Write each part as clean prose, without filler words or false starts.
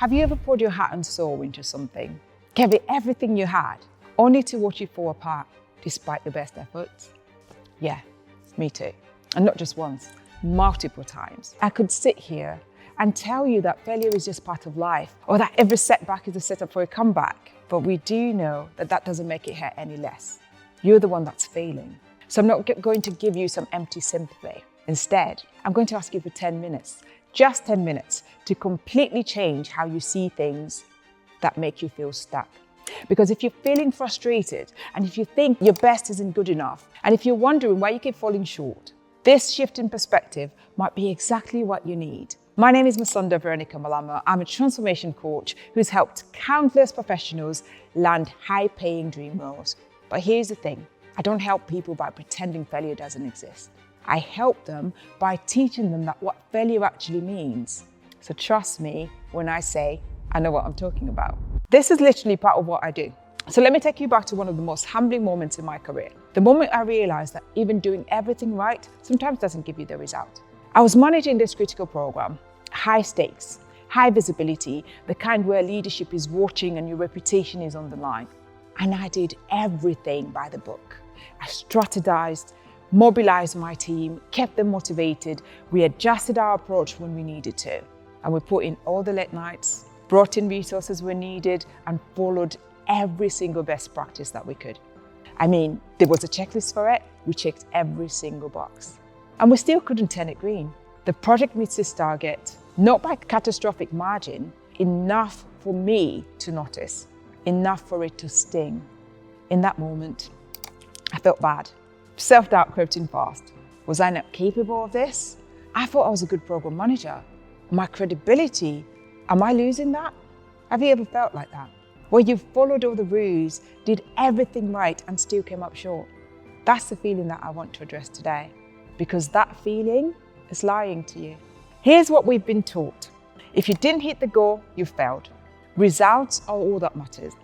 Have you ever poured your heart and soul into something, gave it everything you had, only to watch it fall apart despite your best efforts? Yeah, me too. And not just once, multiple times. I could sit here and tell you that failure is just part of life, or that every setback is a setup for a comeback. But we do know that that doesn't make it hurt any less. You're the one that's failing. So I'm not going to give you some empty sympathy. Instead, I'm going to ask you for 10 minutes, just 10 minutes, to completely change how you see things that make you feel stuck. Because if you're feeling frustrated, and if you think your best isn't good enough, and if you're wondering why you keep falling short, this shift in perspective might be exactly what you need. My name is Musonda Veronica Malama. I'm a transformation coach who's helped countless professionals land high-paying dream roles. But here's the thing, I don't help people by pretending failure doesn't exist. I help them by teaching them that what failure actually means. So trust me when I say I know what I'm talking about. This is literally part of what I do. So let me take you back to one of the most humbling moments in my career. The moment I realized that even doing everything right sometimes doesn't give you the result. I was managing this critical program, high stakes, high visibility, the kind where leadership is watching and your reputation is on the line. And I did everything by the book. I strategized, mobilized my team, kept them motivated. We adjusted our approach when we needed to. And we put in all the late nights, brought in resources when needed, and followed every single best practice that we could. I mean, there was a checklist for it. We checked every single box. And we still couldn't turn it green. The project meets its target, not by catastrophic margin, enough for me to notice, enough for it to sting. In that moment, I felt bad. Self-doubt crept in fast. Was I not capable of this? I thought I was a good program manager. My credibility, am I losing that? Have you ever felt like that? Where you followed all the rules, did everything right and still came up short? That's the feeling that I want to address today, because that feeling is lying to you. Here's what we've been taught. If you didn't hit the goal, you failed. Results are all that matters.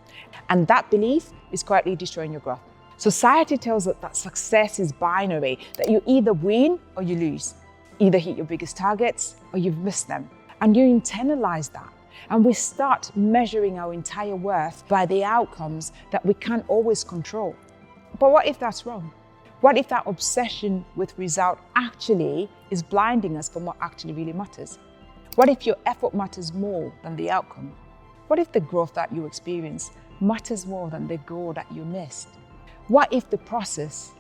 And that belief is quietly destroying your growth. Society tells us that success is binary, that you either win or you lose. Either hit your biggest targets or you've missed them. And you internalize that. And we start measuring our entire worth by the outcomes that we can't always control. But what if that's wrong? What if that obsession with result actually is blinding us from what actually really matters? What if your effort matters more than the outcome? What if the growth that you experience matters more than the goal that you missed? What if the process,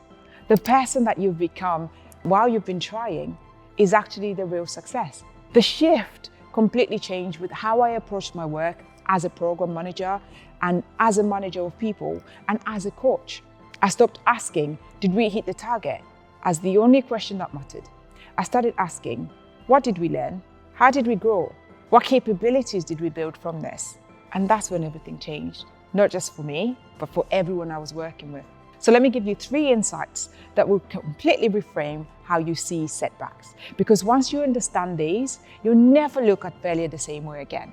the person that you've become while you've been trying, is actually the real success? The shift completely changed with how I approached my work as a program manager and as a manager of people and as a coach. I stopped asking, did we hit the target, as the only question that mattered. I started asking, what did we learn? How did we grow? What capabilities did we build from this? And that's when everything changed, not just for me, but for everyone I was working with. So let me give you 3 insights that will completely reframe how you see setbacks. Because once you understand these, you'll never look at failure the same way again.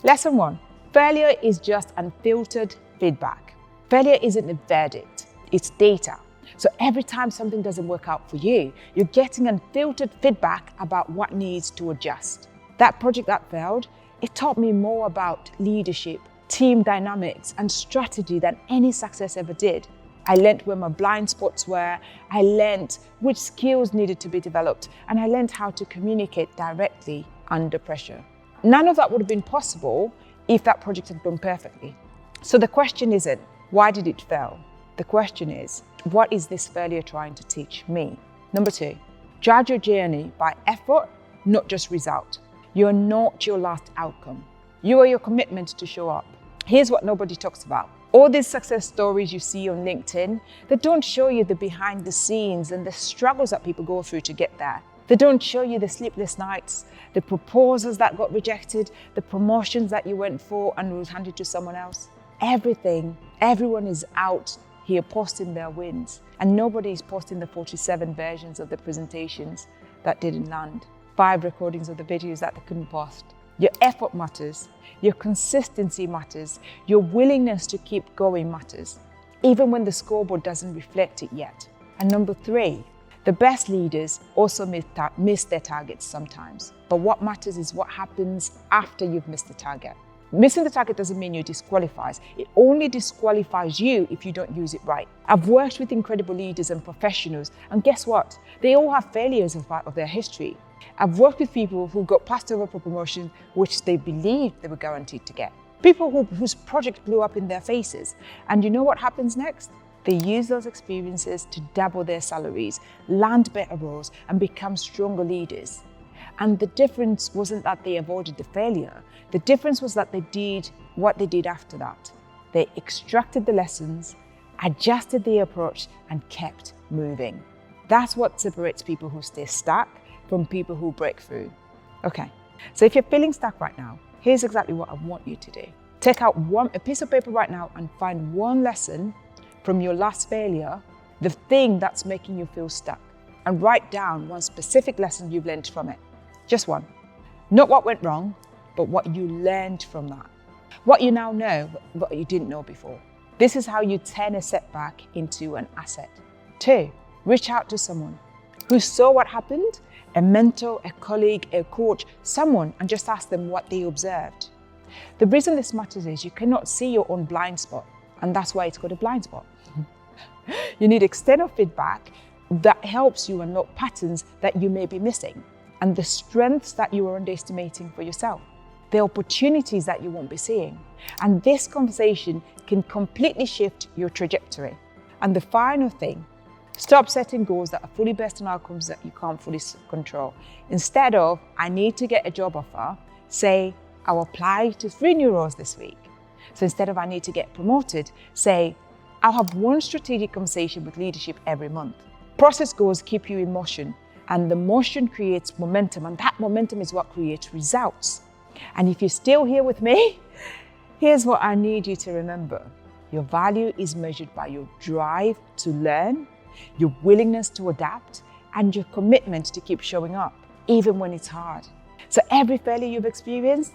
Lesson 1, failure is just unfiltered feedback. Failure isn't a verdict, it's data. So every time something doesn't work out for you, you're getting unfiltered feedback about what needs to adjust. That project that failed, it taught me more about leadership, team dynamics, and strategy than any success ever did. I learned where my blind spots were, I learned which skills needed to be developed, and I learned how to communicate directly under pressure. None of that would have been possible if that project had gone perfectly. So the question isn't, why did it fail? The question is, what is this failure trying to teach me? Number 2, judge your journey by effort, not just result. You're not your last outcome. You are your commitment to show up. Here's what nobody talks about. All these success stories you see on LinkedIn, they don't show you the behind the scenes and the struggles that people go through to get there. They don't show you the sleepless nights, the proposals that got rejected, the promotions that you went for and was handed to someone else. Everyone is out here posting their wins, and nobody is posting the 47 versions of the presentations that didn't land, 5 recordings of the videos that they couldn't post. Your effort matters, your consistency matters, your willingness to keep going matters, even when the scoreboard doesn't reflect it yet. And number 3, The best leaders also miss their targets sometimes, but what matters is what happens after you've missed the target. Missing the target doesn't mean you're disqualified. It only disqualifies you if you don't use it right. I've worked with incredible leaders and professionals, and guess what? They all have failures as part of their history. I've worked with people who got passed over for promotion, which they believed they were guaranteed to get. People whose project blew up in their faces. And you know what happens next? They use those experiences to double their salaries, land better roles, and become stronger leaders. And the difference wasn't that they avoided the failure. The difference was that they did what they did after that. They extracted the lessons, adjusted the approach, and kept moving. That's what separates people who stay stuck from people who break through. Okay, so if you're feeling stuck right now, here's exactly what I want you to do. Take out a piece of paper right now and find one lesson from your last failure, the thing that's making you feel stuck, and write down one specific lesson you've learned from it. Just one. Not what went wrong, but what you learned from that. What you now know, but you didn't know before. This is how you turn a setback into an asset. 2, reach out to someone who saw what happened, a mentor, a colleague, a coach, someone, and just ask them what they observed. The reason this matters is you cannot see your own blind spot, and that's why it's called a blind spot. You need external feedback that helps you unlock patterns that you may be missing, and the strengths that you are underestimating for yourself, the opportunities that you won't be seeing. And this conversation can completely shift your trajectory. And the final thing, stop setting goals that are fully based on outcomes that you can't fully control. Instead of, I need to get a job offer, say, I'll apply to 3 new roles this week. So instead of, I need to get promoted, say, I'll have one strategic conversation with leadership every month. Process goals keep you in motion, and the motion creates momentum, and that momentum is what creates results. And if you're still here with me, here's what I need you to remember. Your value is measured by your drive to learn, your willingness to adapt, and your commitment to keep showing up, even when it's hard. So every failure you've experienced,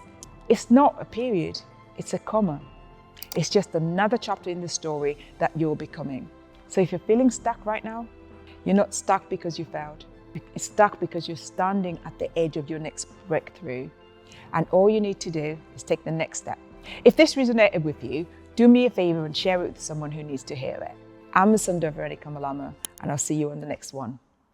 it's not a period, it's a comma. It's just another chapter in the story that you're becoming. So if you're feeling stuck right now, you're not stuck because you failed. You're stuck because you're standing at the edge of your next breakthrough. And all you need to do is take the next step. If this resonated with you, do me a favor and share it with someone who needs to hear it. I'm Musonda Veronica Malama, and I'll see you on the next one.